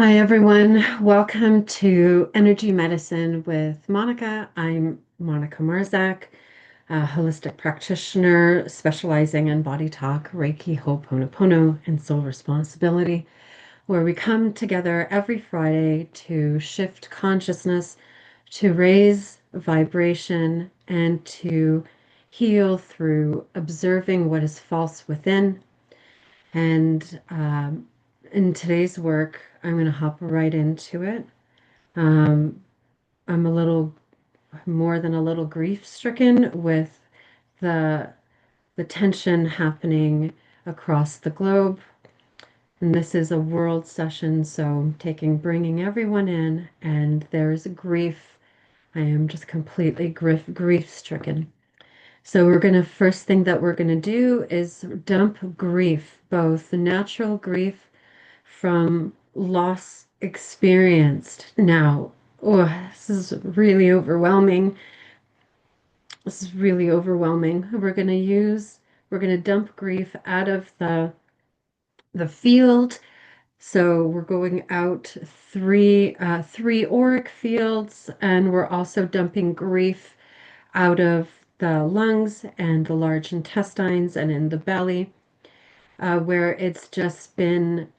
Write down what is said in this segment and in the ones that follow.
Hi, everyone. Welcome to Energy Medicine with Monica. I'm Monika Marzak, a holistic practitioner specializing in body talk, Reiki, Ho'oponopono, and soul responsibility, where we come together every Friday to shift consciousness, to raise vibration, and to heal through observing what is false within and in today's work, I'm going to hop right into it. Um, I'm a little more than a little grief stricken with the the tension happening across the globe. And this is a world session, so I'm bringing everyone in, and there's grief. I am just completely grief stricken. So first thing that we're gonna do is dump grief, both the natural grief from loss experienced. Now, oh, this is really overwhelming. This is really overwhelming. We're going to dump grief out of the field. So we're going out three auric fields, and we're also dumping grief out of the lungs and the large intestines and in the belly, where it's just been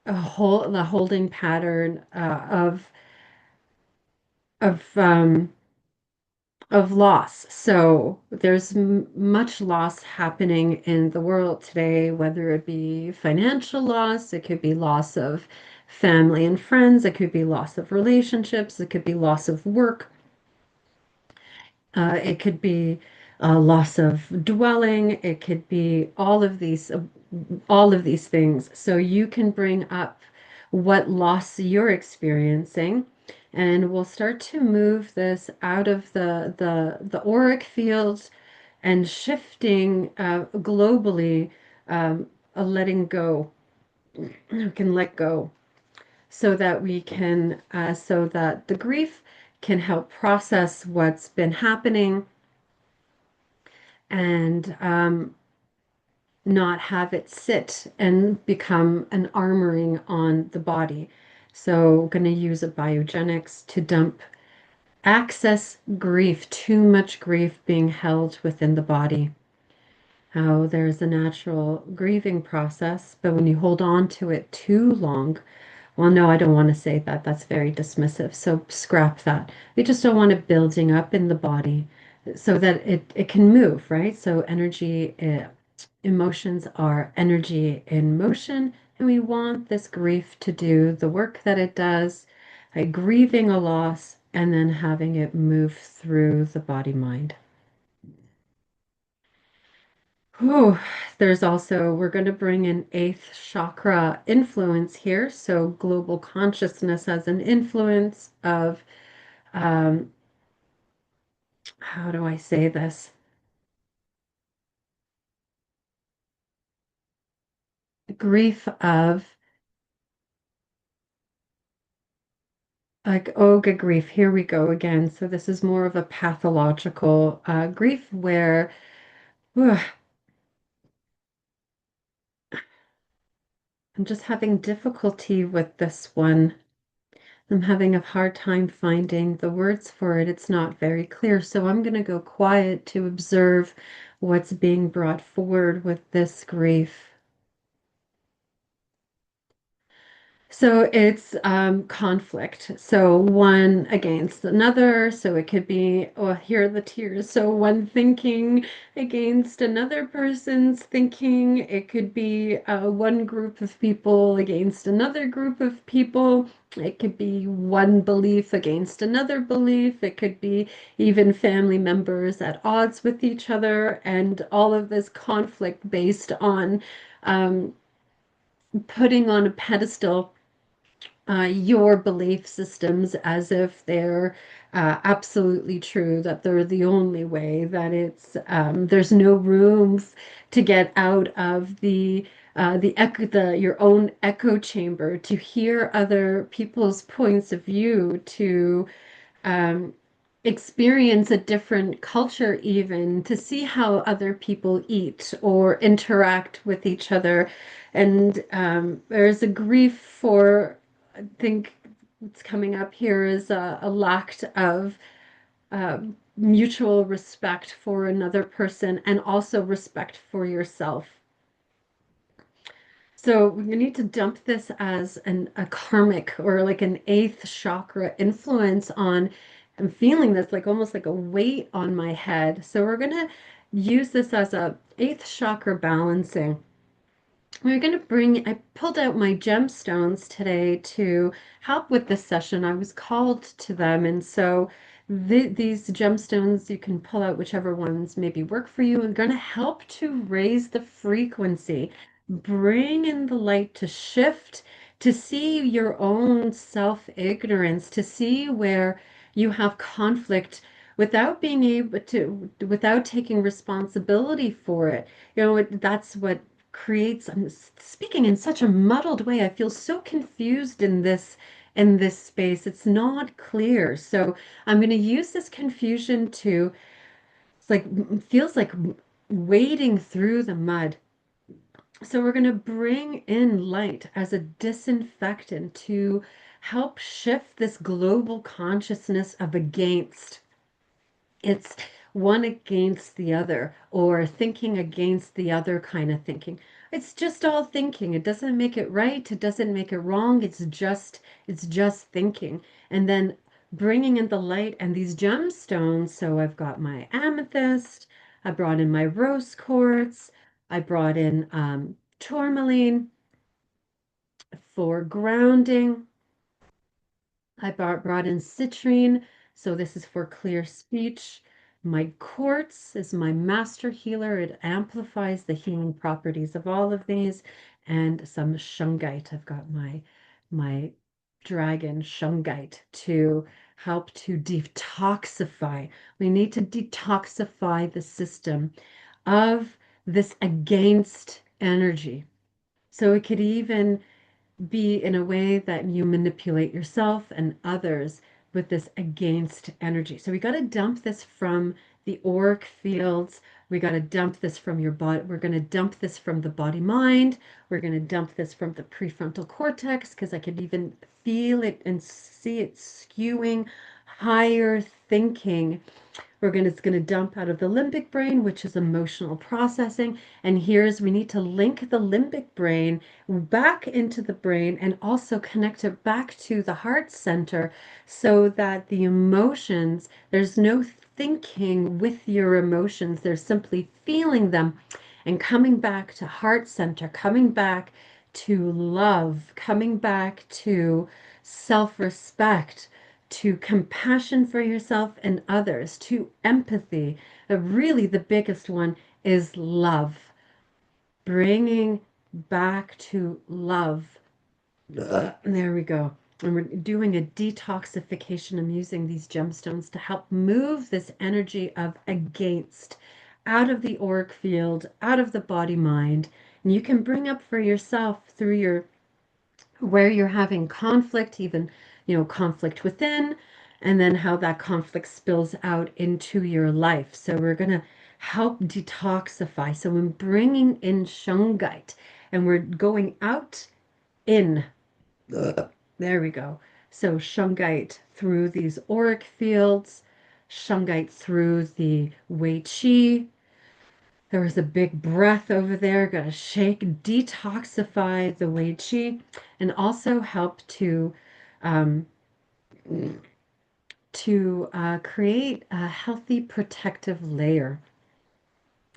the holding pattern of um, of loss. So there's much loss happening in the world today, whether it be financial loss, it could be loss of family and friends, it could be loss of relationships, it could be loss of work, it could be loss of dwelling, it could be all of these things. So you can bring up what loss you're experiencing, and we'll start to move this out of the auric fields and shifting globally, a letting go. We can let go so that the grief can help process what's been happening and not have it sit and become an armoring on the body. So, going to use a biogenics to dump excess grief, too much grief being held within the body. How there's a natural grieving process, but when you hold on to it too long, well, no, I don't want to say that. That's very dismissive. So scrap that. We just don't want it building up in the body so that it can move, right? So emotions are energy in motion, and we want this grief to do the work that it does, like grieving a loss and then having it move through the body mind. Oh, we're going to bring an eighth chakra influence here. So, global consciousness as an influence of, um, how do I say this? Grief of, like, Oga grief. Here we go again. So, this is more of a pathological grief where ugh, I'm just having difficulty with this one. I'm having a hard time finding the words for it. It's not very clear. So I'm going to go quiet to observe what's being brought forward with this grief. So it's conflict. So one against another. So it could be, oh, here are the tears. So one thinking against another person's thinking. It could be one group of people against another group of people. It could be one belief against another belief. It could be even family members at odds with each other. And all of this conflict based on um, putting on a pedestal your belief systems as if they're absolutely true, that they're the only way, that there's no room to get out of your own echo chamber, to hear other people's points of view, to um, experience a different culture, even to see how other people eat or interact with each other. And there's a grief for I think what's coming up here is a lack of mutual respect for another person and also respect for yourself. So you need to dump this as a karmic or like an eighth chakra influence on. I'm feeling this like almost like a weight on my head. So we're gonna use this as a eighth chakra balancing. We're going to I pulled out my gemstones today to help with this session. I was called to them. And so these gemstones, you can pull out whichever ones maybe work for you, and going to help to raise the frequency, bring in the light to shift, to see your own self-ignorance, to see where you have conflict without being able to, without taking responsibility for it. That's what creates. I'm speaking in such a muddled way. I feel so confused in this space. It's not clear. So I'm going to use this confusion to, it's like, feels like wading through the mud. So we're going to bring in light as a disinfectant to help shift this global consciousness of against. It's one against the other or thinking against the other kind of thinking. It's just all thinking. It doesn't make it right. It doesn't make it wrong. It's just thinking. And then bringing in the light and these gemstones. So I've got my amethyst. I brought in my rose quartz. I brought in tourmaline for grounding. I brought in citrine, so this is for clear speech. My quartz is my master healer. It amplifies the healing properties of all of these. And some shungite. I've got my dragon shungite to help to detoxify. We need to detoxify the system of this against energy. So it could even be in a way that you manipulate yourself and others with this against energy. So we got to dump this from the auric fields. We got to dump this from your body. We're going to dump this from the body mind. We're going to dump this from the prefrontal cortex because I could even feel it and see it skewing higher thinking. It's going to dump out of the limbic brain, which is emotional processing. And we need to link the limbic brain back into the brain and also connect it back to the heart center so that the emotions, there's no thinking with your emotions, they're simply feeling them and coming back to heart center, coming back to love, coming back to self-respect, to compassion for yourself and others, to empathy. Really, the biggest one is love. Bringing back to love. There we go. And we're doing a detoxification. I'm using these gemstones to help move this energy of against out of the auric field, out of the body mind. And you can bring up for yourself through your where you're having conflict, even, conflict within, and then how that conflict spills out into your life. So we're going to help detoxify. So I'm bringing in shungite and we're going out in. There we go. So shungite through these auric fields, shungite through the Wei Qi. There was a big breath over there. Got to shake, detoxify the Wei Qi, and also help um, to create a healthy protective layer.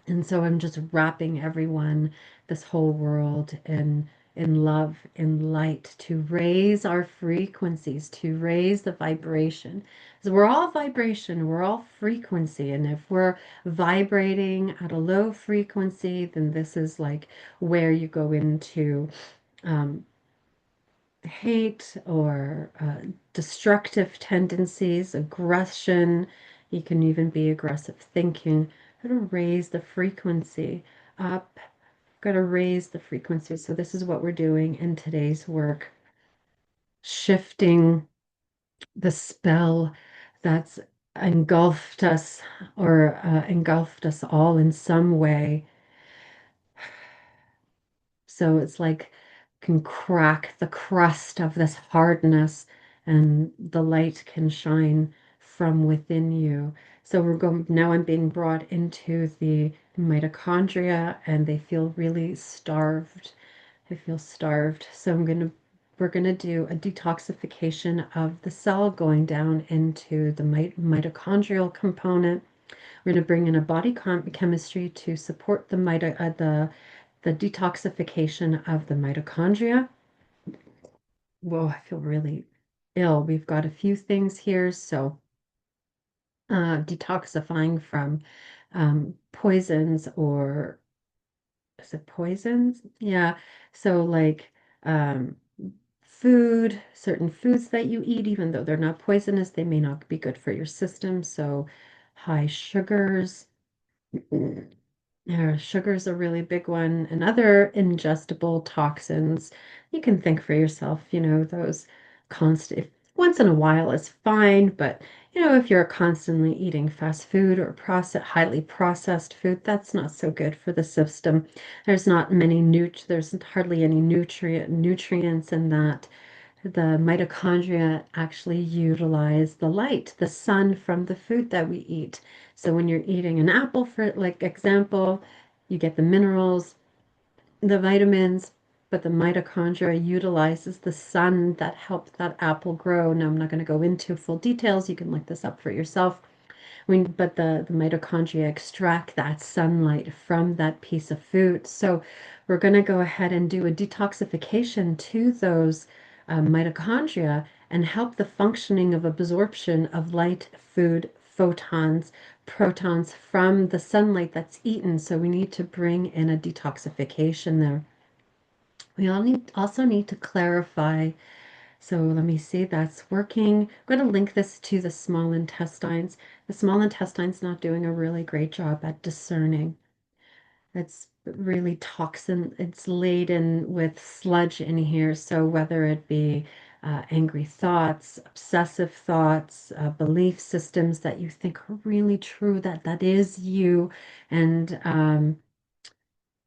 And so I'm just wrapping everyone, this whole world in love, in light, to raise our frequencies, to raise the vibration. So we're all vibration, we're all frequency. And if we're vibrating at a low frequency, then this is like where you go into um, hate or destructive tendencies, aggression. You can even be aggressive thinking. Got to raise the frequency up. Got to raise the frequency. So this is what we're doing in today's work, shifting the spell that's engulfed us or engulfed us all in some way. So it's like can crack the crust of this hardness and the light can shine from within you. So we're going now I'm being brought into the mitochondria and they feel really starved. I feel starved. So we're gonna do a detoxification of the cell going down into the mitochondrial component. We're going to bring in a chemistry to support the detoxification of the mitochondria. Whoa, I feel really ill. We've got a few things here. So, detoxifying from poisons or is it poisons? Yeah. So, like um, certain foods that you eat, even though they're not poisonous, they may not be good for your system. So, high sugars. Yeah, sugar's a really big one, and other ingestible toxins. You can think for yourself, those constant, once in a while is fine, but if you're constantly eating fast food or highly processed food, that's not so good for the system. There's hardly any nutrients in that. The mitochondria actually utilize the light, the sun from the food that we eat. So when you're eating an apple, for like example, you get the minerals, the vitamins, but the mitochondria utilizes the sun that helped that apple grow. Now, I'm not going to go into full details. You can look this up for yourself. But the mitochondria extract that sunlight from that piece of food. So we're going to go ahead and do a detoxification to those mitochondria and help the functioning of absorption of light, food, photons, protons from the sunlight that's eaten. So we need to bring in a detoxification there. Also need to clarify, so let me see, that's working. I'm going to link this to the small intestines. The small intestine's not doing a really great job at discerning. It's really toxin, it's laden with sludge in here. So whether it be angry thoughts, obsessive thoughts, belief systems that you think are really true, that is you, and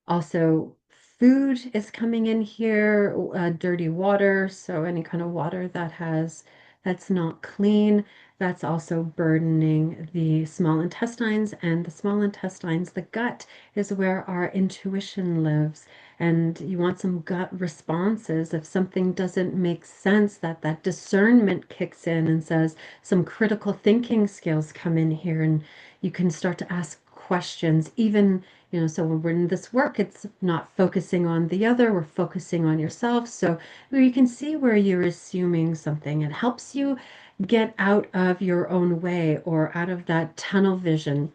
also, food is coming in here, dirty water, so any kind of water that's not clean, that's also burdening the small intestines, and the small intestines, the gut is where our intuition lives. And you want some gut responses. If something doesn't make sense, that discernment kicks in and says some critical thinking skills come in here, and you can start to ask questions, even so when we're in this work, it's not focusing on the other, we're focusing on yourself. So where you can see where you're assuming something, it helps you get out of your own way or out of that tunnel vision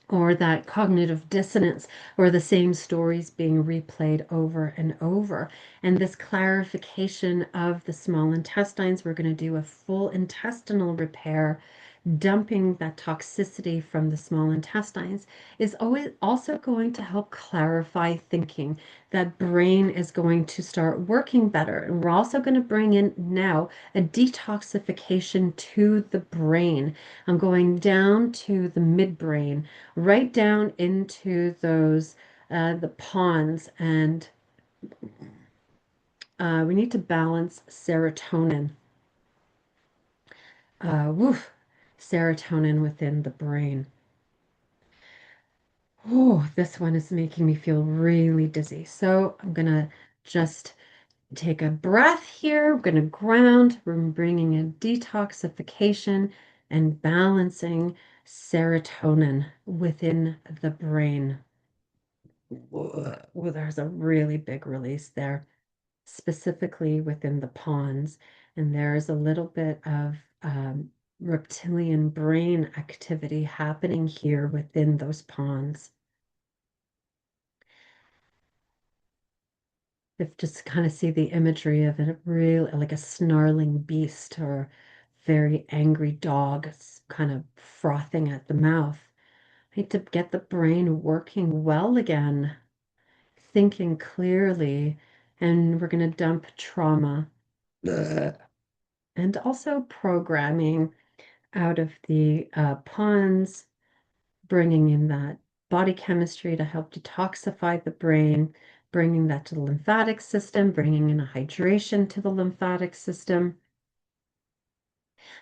or that cognitive dissonance or the same stories being replayed over and over. And this clarification of the small intestines, we're going to do a full intestinal repair, dumping that toxicity from the small intestines is always also going to help clarify thinking. That brain is going to start working better. And we're also going to bring in now a detoxification to the brain. I'm going down to the midbrain, right down into those the pons, and we need to balance serotonin. Woof, serotonin within the brain. Oh, this one is making me feel really dizzy. So I'm going to just take a breath here. We're going to ground. We're bringing in detoxification and balancing serotonin within the brain. Whoa, there's a really big release there, specifically within the pons. And there's a little bit of reptilian brain activity happening here within those pons. If just kind of see the imagery of it, really like a snarling beast or very angry dog kind of frothing at the mouth. I need to get the brain working well again, thinking clearly, and we're going to dump trauma. Ugh. And also programming out of the ponds, bringing in that body chemistry to help detoxify the brain, bringing that to the lymphatic system, bringing in a hydration to the lymphatic system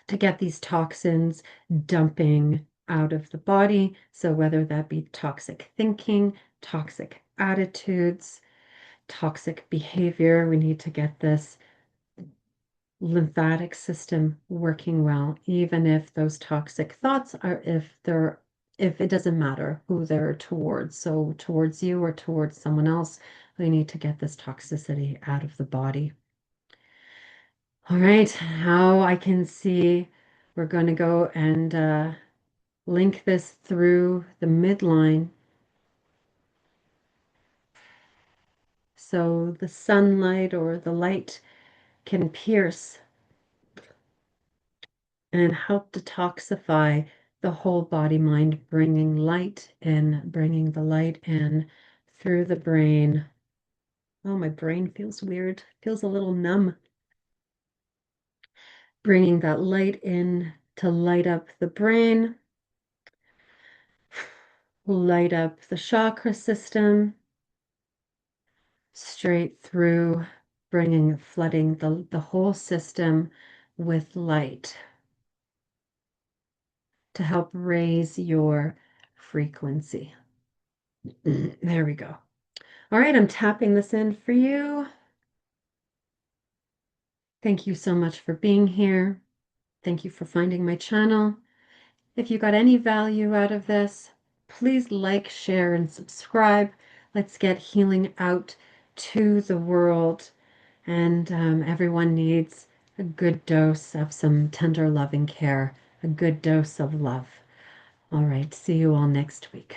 to get these toxins dumping out of the body. So whether that be toxic thinking, toxic attitudes, toxic behavior, we need to get this lymphatic system working well, even if those toxic thoughts are, if it doesn't matter who they're towards, so towards you or towards someone else, we need to get this toxicity out of the body. All right, now I can see we're going to go and link this through the midline. So the sunlight or the light can pierce and help detoxify the whole body mind, bringing the light in through the brain. Oh, my brain feels weird, feels a little numb. Bringing that light in to light up the brain, light up the chakra system, straight through, flooding the whole system with light to help raise your frequency. There we go. All right, I'm tapping this in for you. Thank you so much for being here. Thank you for finding my channel. If you got any value out of this, please like, share, and subscribe. Let's get healing out to the world. And everyone needs a good dose of some tender, loving care, a good dose of love. All right, see you all next week.